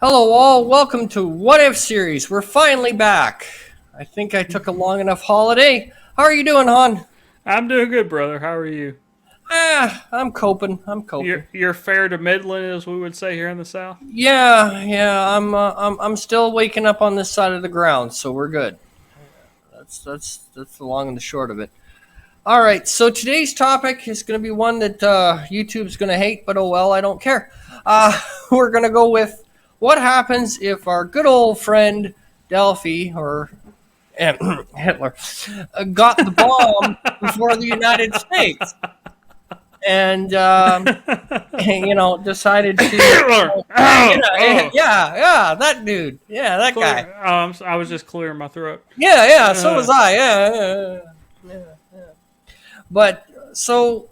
Hello, all. Welcome to What If series. We're finally back. I think I took a long enough holiday. How are you doing, hon? I'm doing good, brother. How are you? I'm coping. I'm coping. You're fair to middling, as we would say here in the South. Yeah. I'm still waking up on this side of the ground, so we're good. That's the long and the short of it. All right. So today's topic is going to be one that YouTube's going to hate, but oh well, I don't care. We're going to go with what happens if our good old friend Delphi or and Hitler got the bomb before the United States, and decided to, Hitler. Oh, oh. that dude, that guy, Clear. I was just clearing my throat. so was Uh, I, but so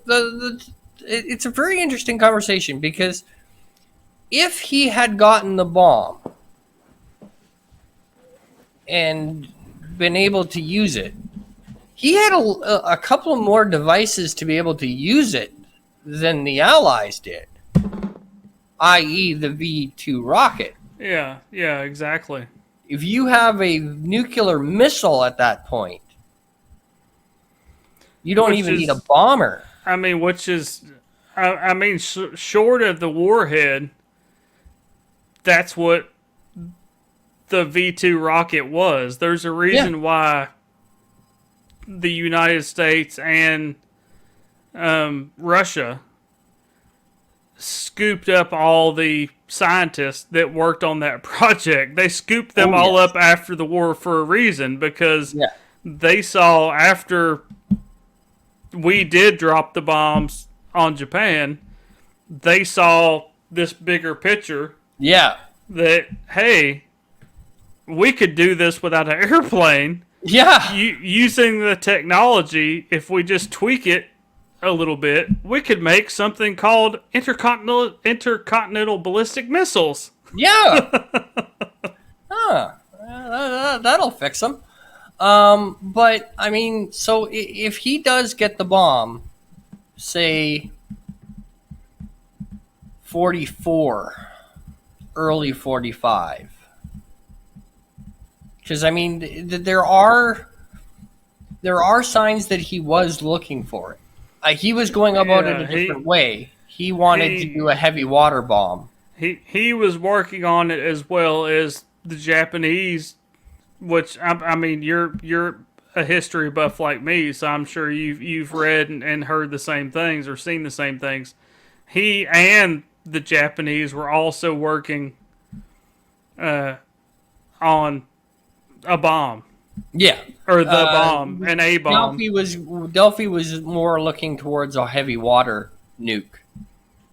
it's a very interesting conversation because if he had gotten the bomb and been able to use it, he had a couple more devices to be able to use it than the Allies did, i.e., the V2 rocket. yeah, exactly. If you have a nuclear missile at that point, you don't Which even need a is, bomber. which is, short of the warhead, that's what the V2 rocket was. There's a Yeah. reason why the United States and Russia scooped up all the scientists that worked on that project. They scooped them Oh, all yes. up after the war for a reason because Yeah. they saw after we did drop the bombs on Japan, they saw this bigger picture Yeah. that, hey, we could do this without an airplane Yeah. using the technology. If we just tweak it a little bit, we could make something called intercontinental ballistic missiles. Yeah. Huh. That'll fix them. But I mean, so if he does get the bomb, say 44, early 45, because I mean, there are signs that he was looking for it. He was going about it a Yeah, different way. He wanted to do he a heavy water bomb. he was working on it as well as the Japanese, which I mean you're a history buff like me, so I'm sure you've read and heard the same things or seen the same things. He and the Japanese were also working on a bomb Yeah. or the Uh, bomb and a bomb. Delphi was more looking towards a heavy water nuke,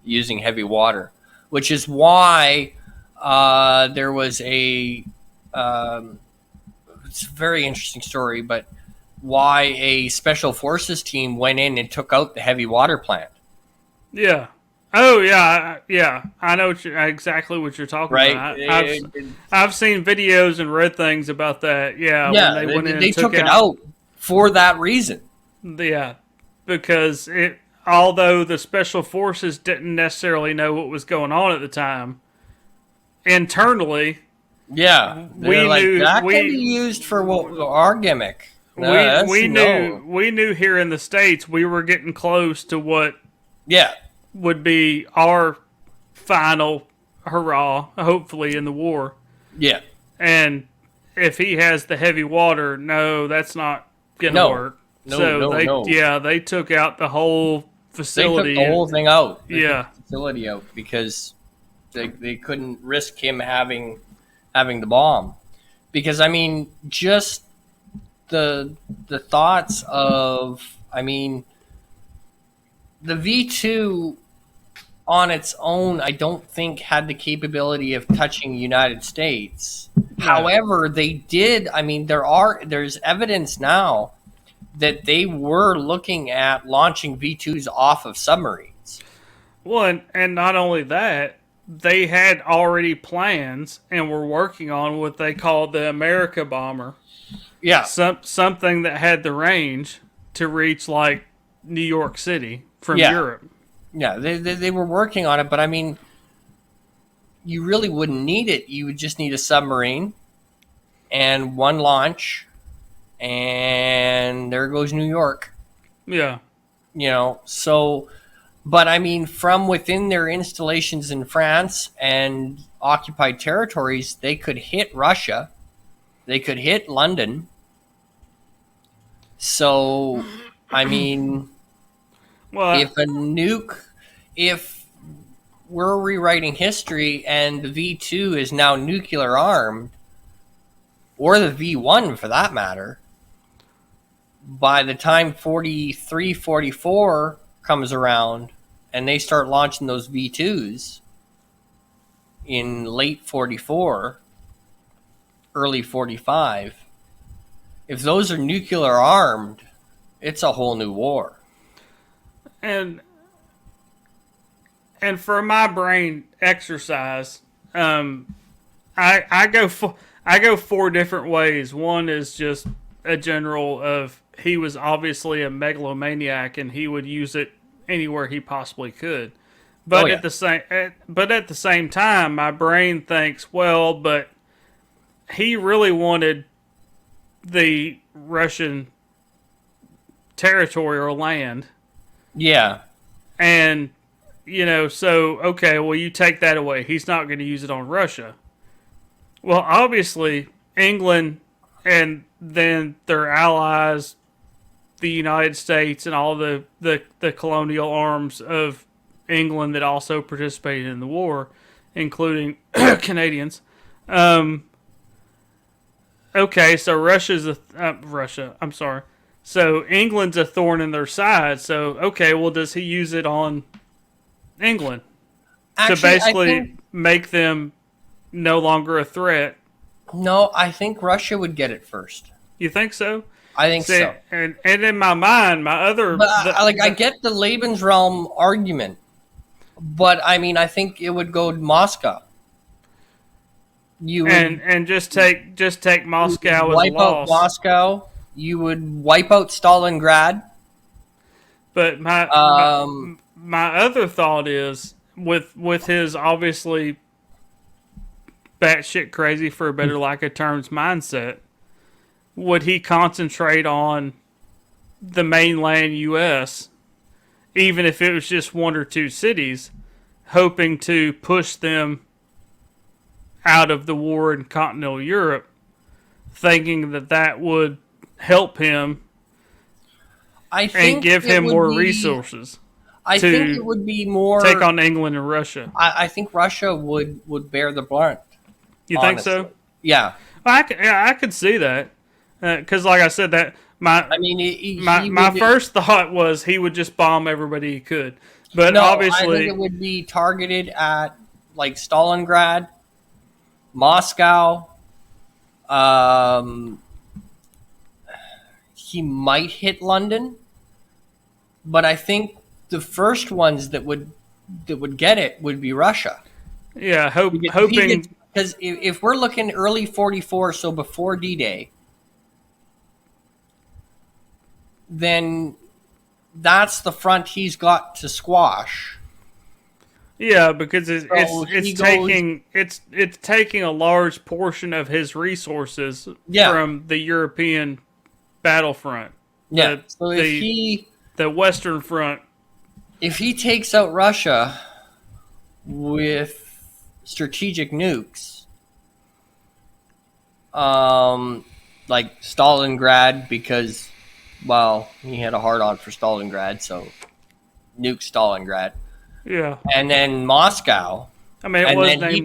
using heavy water, which is why there was a. It's a very interesting story, but why a special forces team went in and took out the heavy water plant, Yeah. Oh yeah. I know exactly what you're talking right? about. I've seen videos and read things about that. Yeah, when Yeah, they went in they and took took it out. out for that reason. Yeah, because it. Although the special forces didn't necessarily know what was going on at the time, internally Yeah, they're we like knew that can be used for what our gimmick. No, we no. knew here in the States we were getting close to what Yeah, would be our final hurrah, hopefully in the war. yeah. And if he has the heavy water, no, that's not gonna No, work. no, So no, no. they took out the whole They took facility. the whole thing out. They took Yeah, the facility out because they couldn't risk him having the bomb. Because I mean, just the thoughts of, I mean, the V2 on its own, I don't think had the capability of touching United States. no. However, they did. I mean, there's evidence now that they were looking at launching V2s off of submarines. Well, and not only that, they had already plans and were working on what they called the America bomber, Yeah, something that had the range to reach like New York City from yeah, Europe. yeah. They were working on it, but I mean, you really wouldn't need it. You would just need a submarine and one launch, and there goes New York. Yeah. So, but I mean, from within their installations in France and occupied territories, they could hit Russia, they could hit London. So, I mean, Well, if we're rewriting history and the V2 is now nuclear armed, or the V1 for that matter, by the time 43, 44 comes around and they start launching those V2s in late 44, early 45, if those are nuclear armed, it's a whole new war. and for my brain exercise, I go four different ways. One is just a general of he was obviously a megalomaniac and he would use it anywhere he possibly could. But at the same time, my brain thinks, well, but he really wanted the Russian territory or land. Yeah. And, so, okay, well, you take that away. He's not going to use it on Russia. Well, obviously, England and then their allies, the United States, and all the colonial arms of England that also participated in the war, including Canadians. Okay, so Russia. I'm sorry. So England's a thorn in their side. So okay, well, does he use it on England to basically make them no longer a threat? No, I think Russia would get it first. You think so? I think so. And in my mind, I get the Lebensraum argument, but I mean, I think it would go to Moscow. And just take Moscow as a wipe loss. out Moscow. You would wipe out Stalingrad. But my other thought is with his obviously batshit crazy, for a better lack of terms, mindset, would he concentrate on the mainland U.S., even if it was just one or two cities, hoping to push them out of the war in continental Europe, thinking that would help him and give him more resources? I think it would be more take on England and Russia. I think Russia would bear the brunt. You honestly. think so? Yeah. I could see that. Because, like I said, my first thought was he would just bomb everybody he could. But no, obviously, I think it would be targeted at like Stalingrad, Moscow. He might hit London, but I think the first ones that would get it would be Russia. Yeah, hoping, because if we're looking early 44, so before D-Day, then that's the front he's got to squash. Yeah, because it's taking a large portion of his resources from the European battlefront. Yeah. The Western Front. If he takes out Russia with strategic nukes, like Stalingrad, because, well, he had a hard-on for Stalingrad, so nuke Stalingrad. Yeah. And then Moscow. I mean, he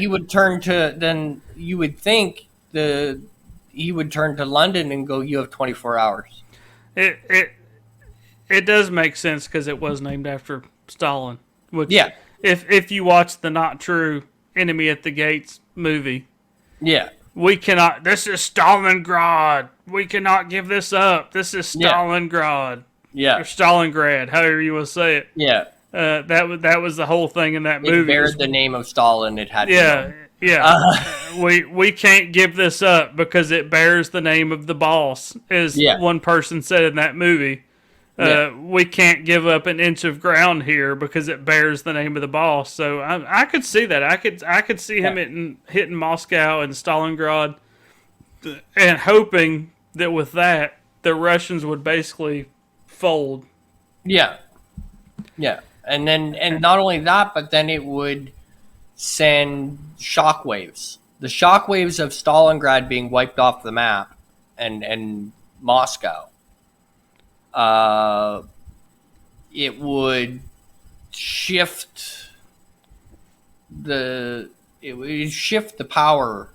would turn to, then you would think he would turn to London and go, you have 24 hours. It does make sense because it was named after Stalin. Which, yeah. If you watch the Not True Enemy at the Gates movie. Yeah. This is Stalingrad. We cannot give this up. This is Stalingrad. Yeah. Or Stalingrad, however you want to say it. Yeah. That was the whole thing in that movie. It bears the name of Stalin. It had we can't give this up because it bears the name of the boss, as one person said in that movie. We can't give up an inch of ground here because it bears the name of the boss. So I could see that. I could see him hitting Moscow and Stalingrad, and hoping that with that the Russians would basically fold. Yeah. Yeah. And not only that, but then it would send shockwaves. The shockwaves of Stalingrad being wiped off the map and Moscow. It would shift the power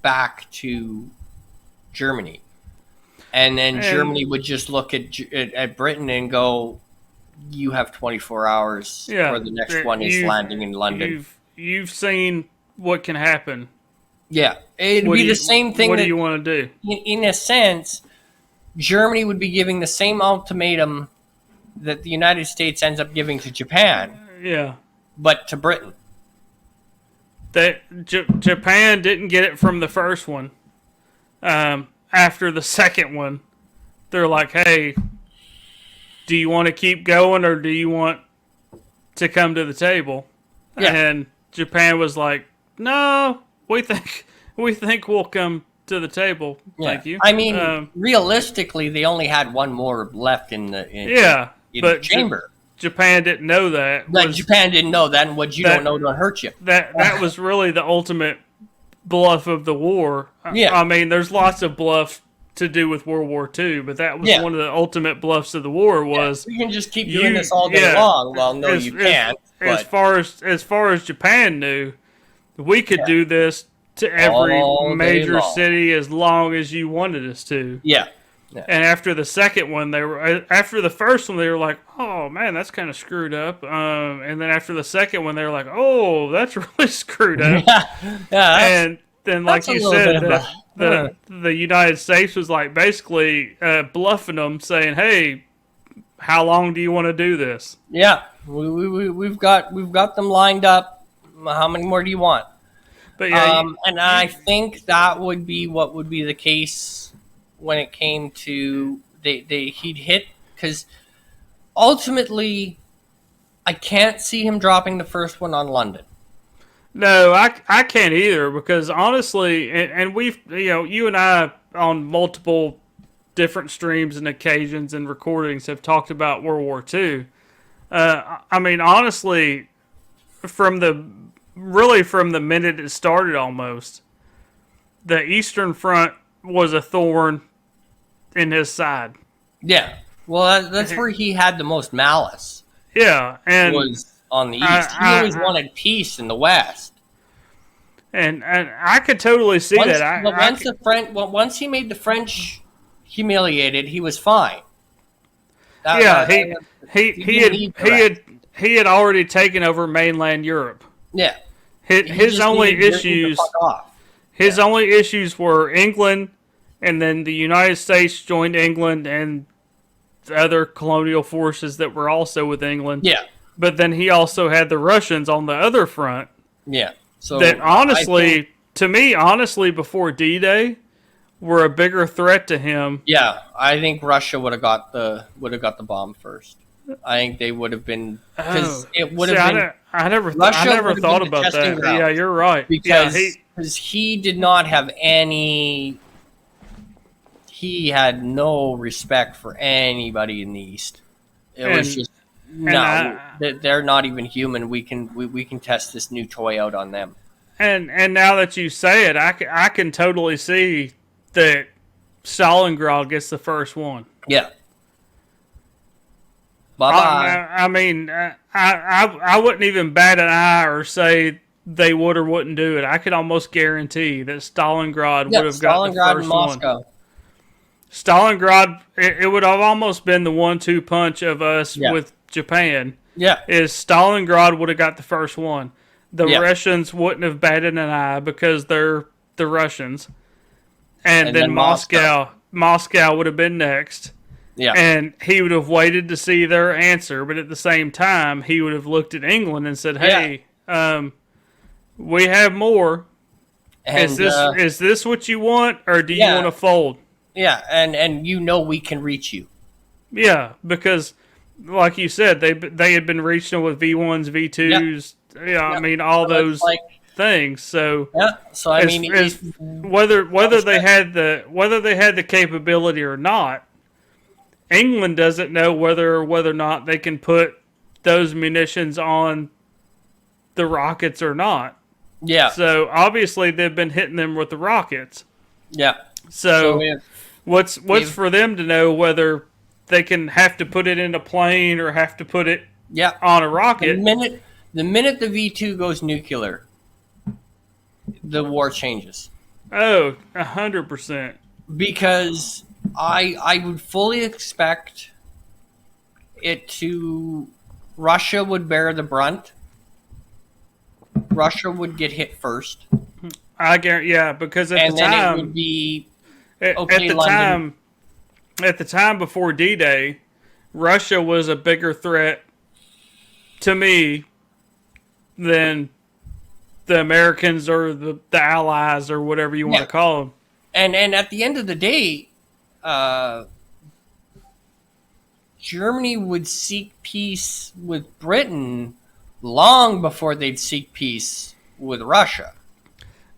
back to Germany, and then Germany would just look at Britain and go, "You have 24 hours, or the next one is landing in London." You've seen what can happen. Yeah, it'd be the same thing. What do you want to do? In a sense, Germany would be giving the same ultimatum that the United States ends up giving to Japan. Yeah. But to Britain. Japan didn't get it from the first one. After the second one, they're like, hey, do you want to keep going or do you want to come to the table? Yeah. And Japan was like, no, we think we'll come to the table. Yeah. Thank you. I mean, realistically, they only had one more left in the chamber. Japan didn't know that. Japan didn't know that, and what you don't know don't hurt you. That was really the ultimate bluff of the war. Yeah. I mean, there's lots of bluff to do with World War II, but that was one of the ultimate bluffs of the war. Was we can just keep doing this all day long? Well, no, you can't. As far as Japan knew, we could do this to every major city as long as you wanted us to. Yeah. Yeah. And after the second one, after the first one, they were like, "Oh man, that's kind of screwed up." And then after the second one, they were like, "Oh, that's really screwed up." And then, like you said, the United States was like basically bluffing them, saying, "Hey, how long do you want to do this?" Yeah, we've got them lined up. How many more do you want? But yeah, and I think that would be what would be the case. When it came to he'd hit, because ultimately I can't see him dropping the first one on London. No, I can't either, because honestly, and we've, you and I on multiple different streams and occasions and recordings have talked about World War II. I mean, honestly, from the minute it started, almost the Eastern Front was a thorn in his side. Yeah. Well, that's where he had the most malice. Yeah, and was on the East. He always wanted peace in the West. And I could totally see that. Once he made the French humiliated, he was fine. He had already taken over mainland Europe. Yeah. His only issues were England. And then the United States joined England and the other colonial forces that were also with England. Yeah. But then he also had the Russians on the other front. Yeah. So that honestly, before D-Day, were a bigger threat to him. Yeah, I think Russia would have got the bomb first. I think they would have been, because it would have been. I never thought about that. Yeah, you're right. Because he did not have any. He had no respect for anybody in the East. It was just they're not even human. We can test this new toy out on them. And now that you say it, I can totally see that Stalingrad gets the first one. Yeah. Bye-bye. I mean, I wouldn't even bat an eye or say they would or wouldn't do it. I could almost guarantee that Stalingrad would have got the first one. Stalingrad, it would have almost been the 1-2 punch of us with Japan. Yeah. Is Stalingrad would have got the first one. The Russians wouldn't have batted an eye because they're the Russians. And then Moscow would have been next. Yeah. And he would have waited to see their answer, but at the same time, he would have looked at England and said, hey, we have more. And, is this what you want, or do you want to fold? Yeah, and we can reach you. Yeah, because like you said, they had been reaching with V1s, Yeah, V2s. Yeah, I yeah. mean all So it's those like, things. So yeah. So I mean, as whether they had the capability or not, England doesn't know whether or not they can put those munitions on the rockets or not. yeah, So obviously they've been hitting them with the rockets. yeah. So So what's if for them to know whether they can have to put it in a plane or have to put it yeah, on a the rocket? minute the V2 goes nuclear, the war changes. Oh, 100%. Because I would fully expect it to Russia would bear the brunt. Russia would get hit first, I guarantee, yeah, because and then it would be at okay. the London, time before D-Day, Russia was a bigger threat to me than the Americans or the Allies or whatever you want yeah, to call them. and at the end of the day, uh, Germany would seek peace with Britain long before they'd seek peace with Russia.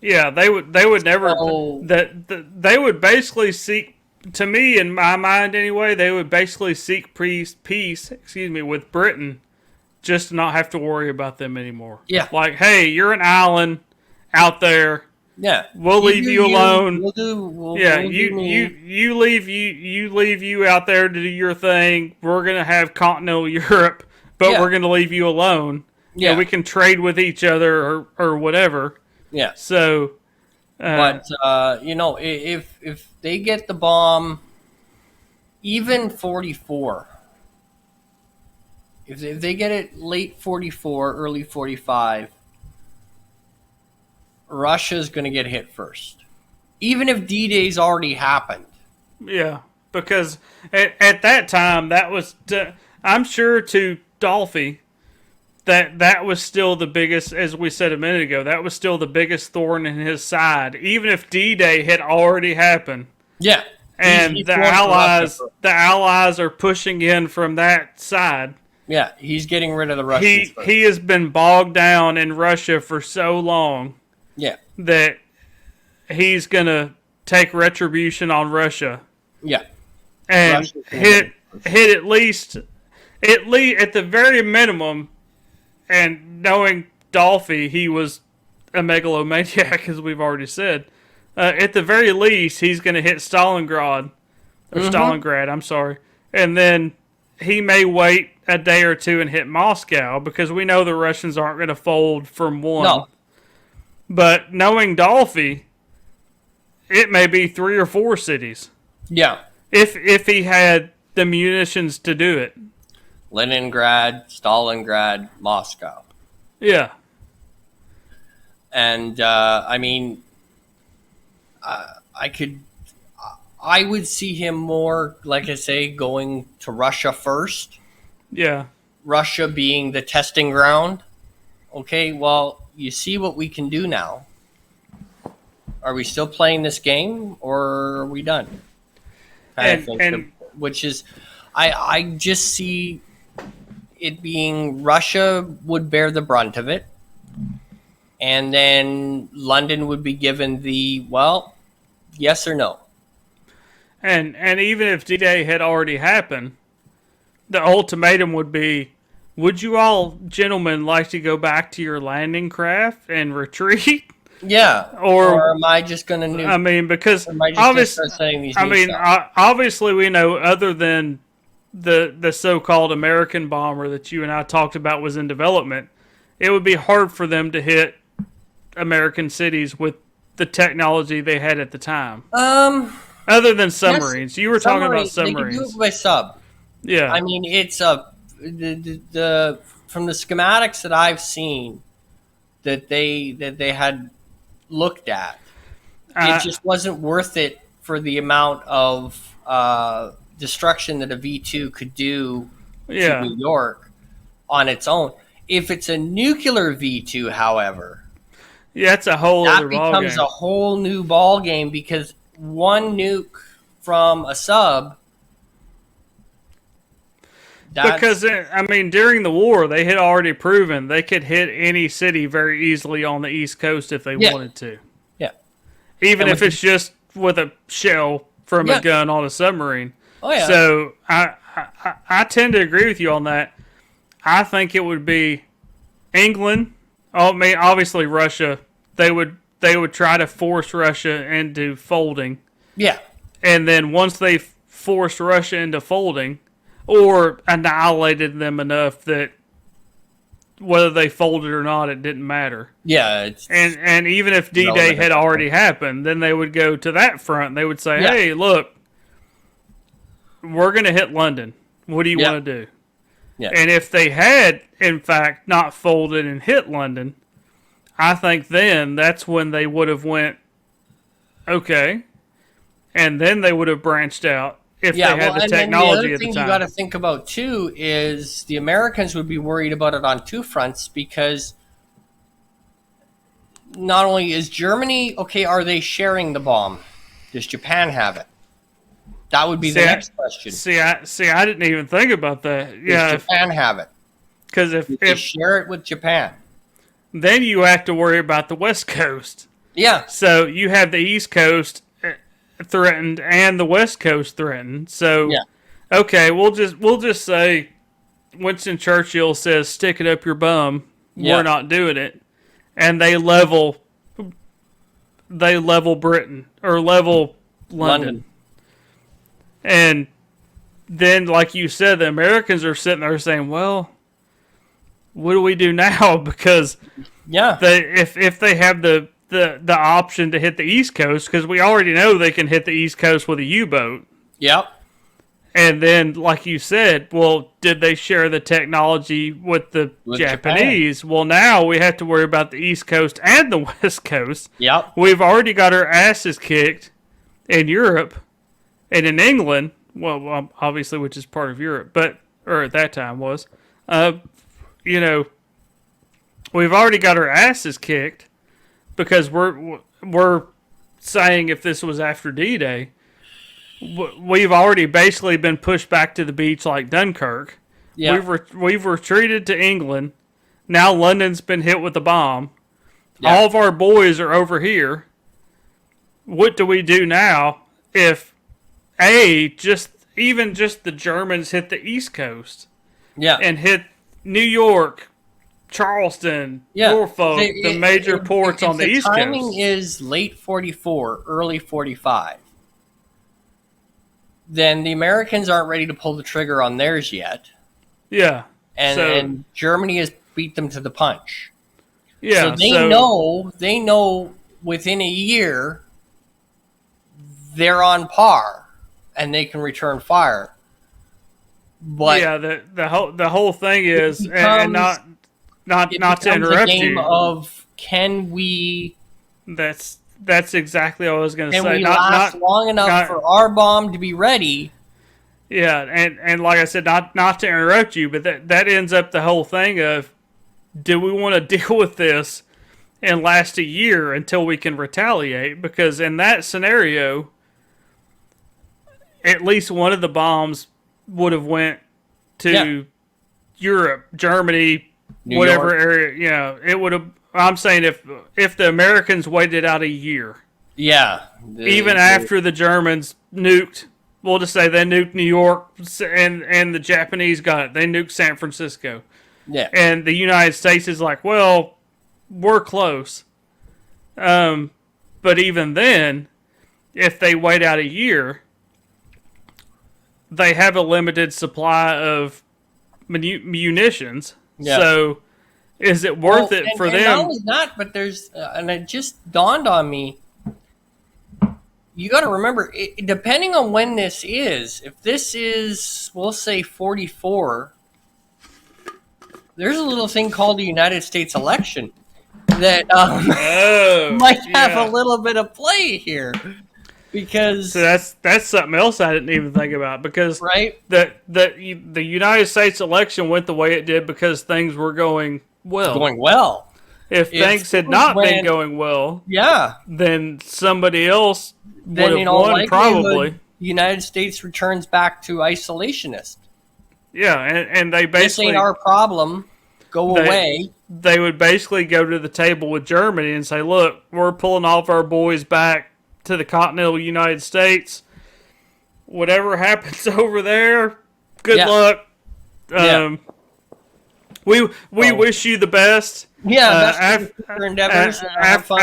Yeah, they would never So they would basically seek, to me in my mind anyway, they would basically seek peace, with Britain, just to not have to worry about them anymore. yeah, Like, hey, you're an island out there. yeah, We'll leave do you alone. We'll do. We'll, Yeah, we'll do me. you leave you out there to do your thing. We're gonna have continental Europe, but Yeah. we're gonna leave you alone. Yeah, We can trade with each other or whatever. yeah. So, But if they get the bomb, even 44, if they get it late 44, early 45, Russia's going to get hit first. Even if D-Day's already happened. yeah, because at that time that was I'm sure to Dolphy that was still the biggest, as we said a minute ago, that was still the biggest thorn in his side, even if D-Day had already happened. Yeah. And He's the going for Russia first. Allies are pushing in from that side. Yeah, he's getting rid of the Russians first. He has been bogged down in Russia for so long Yeah, that he's gonna take retribution on Russia yeah. and Russia's gonna get it first. hit at the very minimum. And knowing Dolphy, he was a megalomaniac, as we've already said. At the very least, he's going to hit Stalingrad, or Stalingrad, I'm sorry. And then he may wait a day or two and hit Moscow, because we know the Russians aren't going to fold from one. No. But knowing Dolphy, it may be 3 or 4 cities. Yeah. If he had the munitions to do it. Leningrad, Stalingrad, Moscow. Yeah. And I mean, I would see him more, like I say, going to Russia first. Yeah. Russia being the testing ground. Okay, well, you see what we can do now. Are we still playing this game, or are we done? Which is, I just see it being Russia would bear the brunt of it, and then London would be given the, well, yes or no. And even if D-Day had already happened, the ultimatum would be, would you all gentlemen like to go back to your landing craft and retreat? Yeah. Or am I just going to nuke? I mean, because am I just gonna start saying these new stuff? Obviously we know, other than the so-called American bomber that you and I talked about was in development, it would be hard for them to hit American cities with the technology they had at the time. Other than submarines. Yes, you were talking about submarines. They can do it by sub. Yeah. I mean, it's the from the schematics that I've seen that they had looked at, it just wasn't worth it for the amount of destruction that a V2 could do to New York on its own. If it's a nuclear V2, however, it's a whole other ball game. That becomes a whole new ball game, because one nuke from a sub Because, I mean, during the war, they had already proven they could hit any city very easily on the East Coast if they wanted to. Yeah. Even if it's just with a shell from a gun on a submarine. Oh, yeah. So I tend to agree with you on that. I think it would be England. I mean, obviously Russia. They would try to force Russia into folding. Yeah. And then once they forced Russia into folding, or annihilated them enough that whether they folded or not, it didn't matter. Yeah. And even if D-Day had already happened, then they would go to that front. They would say, hey, look, we're going to hit London. What do you want to do? Yeah. And if they had, in fact, not folded and hit London, I think then that's when they would have went, okay, and then they would have branched out. If they had the technology at the time. The thing you got to think about, too, is the Americans would be worried about it on two fronts, because not only is Germany, okay, are they sharing the bomb? Does Japan have it? That would be the next question. I didn't even think about that. Yeah, Does Japan have it? Because if they share it with Japan, then you have to worry about the West Coast. Yeah. So you have the East Coast threatened and the West Coast threatened. So okay, we'll just say Winston Churchill says, "Stick it up your bum." We're not doing it, and they level Britain or level London. And then, like you said, the Americans are sitting there saying, "Well, what do we do now?" Because if they have the option to hit the East Coast, because we already know they can hit the East Coast with a U-boat. Yep. And then, like you said, well, did they share the technology with the Japanese? Japan. Well, now we have to worry about the East Coast and the West Coast. Yep. We've already got our asses kicked in Europe and in England. Well, obviously, which is part of Europe, or at that time was. We've already got our asses kicked. Because we're saying if this was after D-Day, we've already basically been pushed back to the beach like Dunkirk. Yeah. We've retreated to England. Now London's been hit with a bomb. Yeah. All of our boys are over here. What do we do now if just the Germans hit the East Coast? Yeah. And hit New York, Charleston, Norfolk, the major ports on the East Coast. The timing is late 44, early 45. Then the Americans aren't ready to pull the trigger on theirs yet. Yeah. And Germany has beat them to the punch. Yeah. So they know within a year they're on par and they can return fire. But the whole thing is and not to interrupt a game you. Of can we? That's exactly what I was going to say. Can we last long enough for our bomb to be ready? Yeah, and like I said, not to interrupt you, but that ends up the whole thing of, do we want to deal with this and last a year until we can retaliate? Because in that scenario, at least one of the bombs would have went to Europe, Germany. New whatever York. Area, it would have. I'm saying if the Americans waited out a year, even after the Germans nuked, we'll just say they nuked New York, and the Japanese got it. They nuked San Francisco, and the United States is like, well, we're close, but even then, if they wait out a year, they have a limited supply of munitions. Yeah. So, is it worth it for them? Not only that, but there's, and it just dawned on me, you got to remember, depending on when this is, if this is, we'll say 44, there's a little thing called the United States election that might have a little bit of play here. Because so that's something else I didn't even think about, because the United States election went the way it did because things were going well. If things had not been going well, then somebody else would have won probably. The United States returns back to isolationist. Yeah, and they This basically ain't our problem. Go away. they would basically go to the table with Germany and say, "Look, we're pulling all of our boys back to the continental United States. Whatever happens over there, good Yeah. luck. Yeah. We Oh. wish you the best. Yeah, best of future endeavors. Have fun.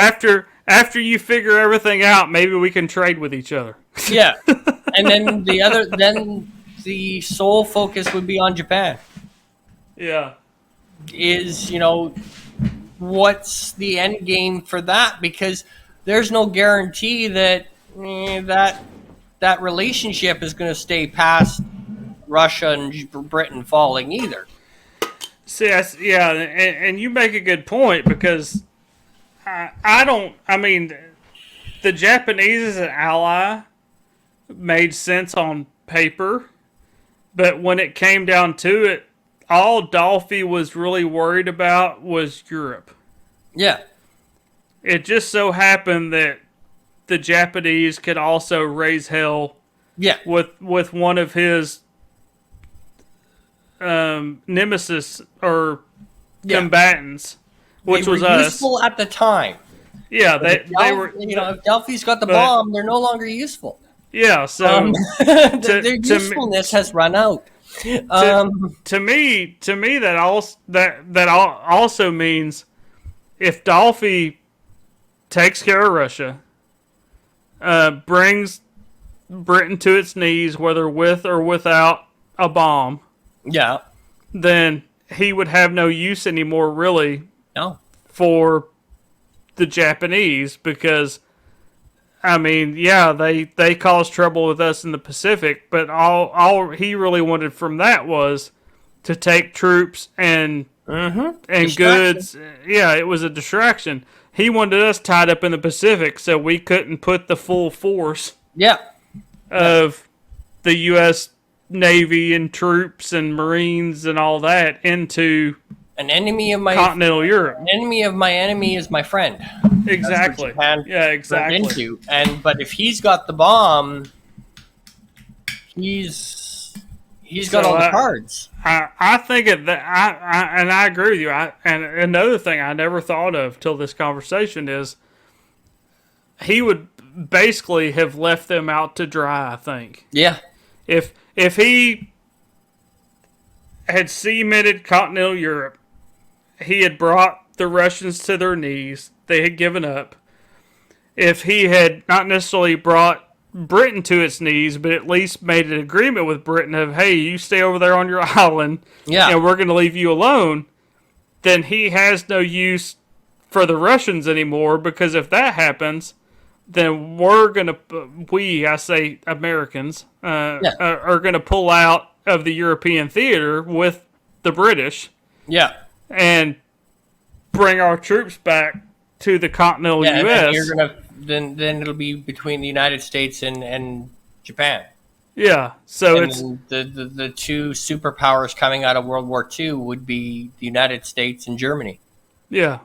After you figure everything out, maybe we can trade with each other." Yeah, and then the sole focus would be on Japan. Yeah. Is what's the end game for that? Because there's no guarantee that that relationship is going to stay past Russia and Britain falling either. See, yeah, and you make a good point because I don't. I mean, the Japanese as an ally made sense on paper, but when it came down to it, all Dolphy was really worried about was Europe. Yeah, It just so happened that the Japanese could also raise hell yeah, with one of his nemesis or yeah. combatants, which They was were us. useful at the time. Yeah, they were. If Delphi's got the but- bomb, they're no longer useful. Yeah, so Their usefulness has run out. to me that also means if Dolphy takes care of Russia, brings Britain to its knees, whether with or without a bomb, Yeah. then he would have no use anymore, really, No. for the Japanese because. I mean, yeah, they caused trouble with us in the Pacific, but all he really wanted from that was to take troops and goods. Yeah, it was a distraction. He wanted us tied up in the Pacific so we couldn't put the full force Yeah. of the U.S. Navy and troops and Marines and all that into An enemy of my continental Europe. enemy of my enemy is my friend. Exactly. Japan Yeah, turned exactly. into. But if he's got the bomb, he's got all the cards. I think I agree with you. And another thing I never thought of till this conversation is he would basically have left them out to dry. I think Yeah. if he had cemented continental Europe, he had brought the Russians to their knees. They had given up. If he had not necessarily brought Britain to its knees, but at least made an agreement with Britain of, hey, you stay over there on your island, Yeah. and we're going to leave you alone, then he has no use for the Russians anymore, because if that happens, then I say Americans, are going to pull out of the European theater with the British Yeah. and bring our troops back to the continental Yeah. U.S. And you're gonna then it'll be between the United States and Japan. Yeah, so And it's the two superpowers coming out of World War II would be the United States and Germany. yeah.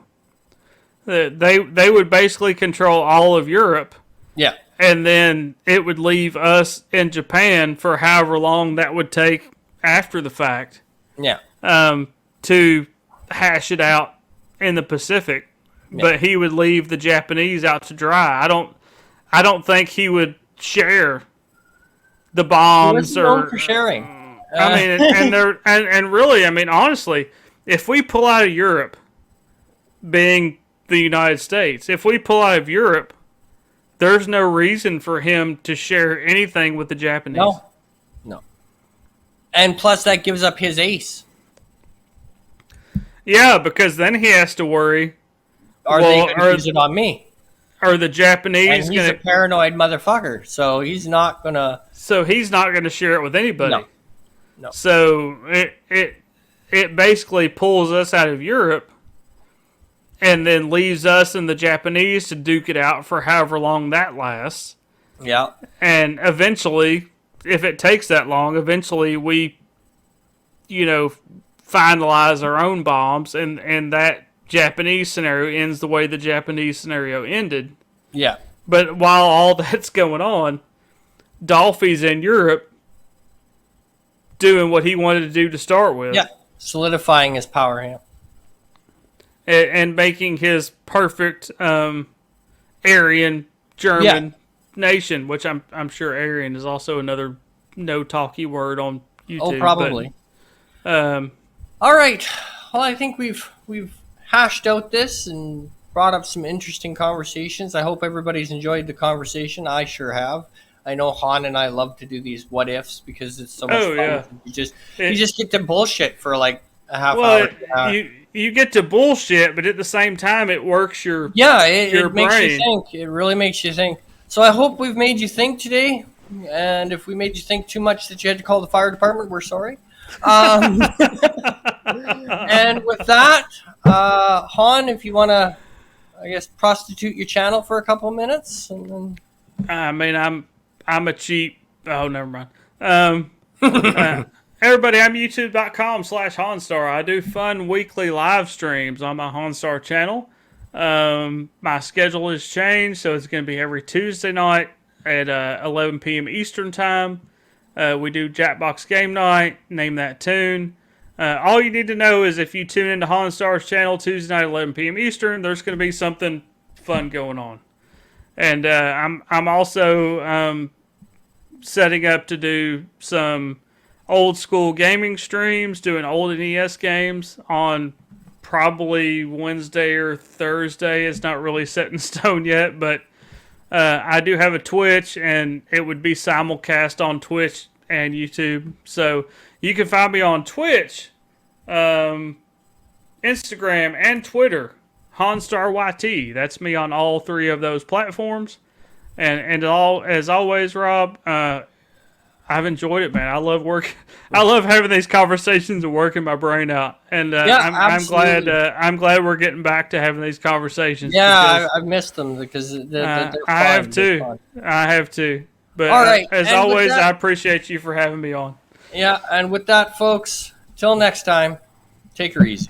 They would basically control all of Europe, Yeah. and then it would leave us in Japan for however long that would take after the fact Yeah. to hash it out in the Pacific. But he would leave the Japanese out to dry. I don't think he would share the He bombs was known or for sharing. I mean, and really, I mean, honestly, if we pull out of Europe, being the United States, if we pull out of Europe, there's no reason for him to share anything with the Japanese. No. And plus, that gives up his ace. Yeah, because then he has to worry: Are Well, they going to are- use it on me? are the Japanese And he's going a to? paranoid motherfucker, so he's not going to. So he's not going to share it with anybody. No. So it basically pulls us out of Europe, and then leaves us and the Japanese to duke it out for however long that lasts. Yeah. And eventually, if it takes that long, eventually we, finalize our own bombs, and that Japanese scenario ends the way the Japanese scenario ended. Yeah. But while all that's going on, Dolphy's in Europe doing what he wanted to do to start with. Yeah, solidifying his power hand. And making his perfect Aryan German nation, which I'm sure Aryan is also another no talky word on YouTube. Oh, probably. But, all right. Well, I think we've hashed out this and brought up some interesting conversations. I hope everybody's enjoyed the conversation. I sure have. I know Han and I love to do these what ifs because it's so much fun. Yeah. You just get to bullshit for like a half hour. You get to bullshit, but at the same time, it works your it brain. Makes you think. It really makes you think. So I hope we've made you think today. And if we made you think too much that you had to call the fire department, we're sorry. And with that, Han, if you want to, I guess, prostitute your channel for a couple of minutes, and then... I mean, I'm a cheap. Oh, never mind. Everybody, I'm youtube.com/Hawnstar. I do fun weekly live streams on my Hawnstar channel. My schedule has changed, so it's going to be every Tuesday night at 11 p.m. Eastern time. We do Jackbox Game Night, name that tune. All you need to know is if you tune into Hawnstar's channel Tuesday night at 11 p.m. Eastern, there's going to be something fun going on. And I'm also setting up to do some old school gaming streams, doing old NES games on probably Wednesday or Thursday. It's not really set in stone yet, but I do have a Twitch, and it would be simulcast on Twitch and YouTube. So you can find me on Twitch, Instagram, and Twitter, HawnstarYT. That's me on all three of those platforms. And as always, Rob, I've enjoyed it, man. I love work. I love having these conversations and working my brain out. And I'm glad we're getting back to having these conversations. Yeah, I've missed them because they're fun. I have too. I have too. But all right. As always, I appreciate you for having me on. Yeah, and with that, folks, till next time, take her easy.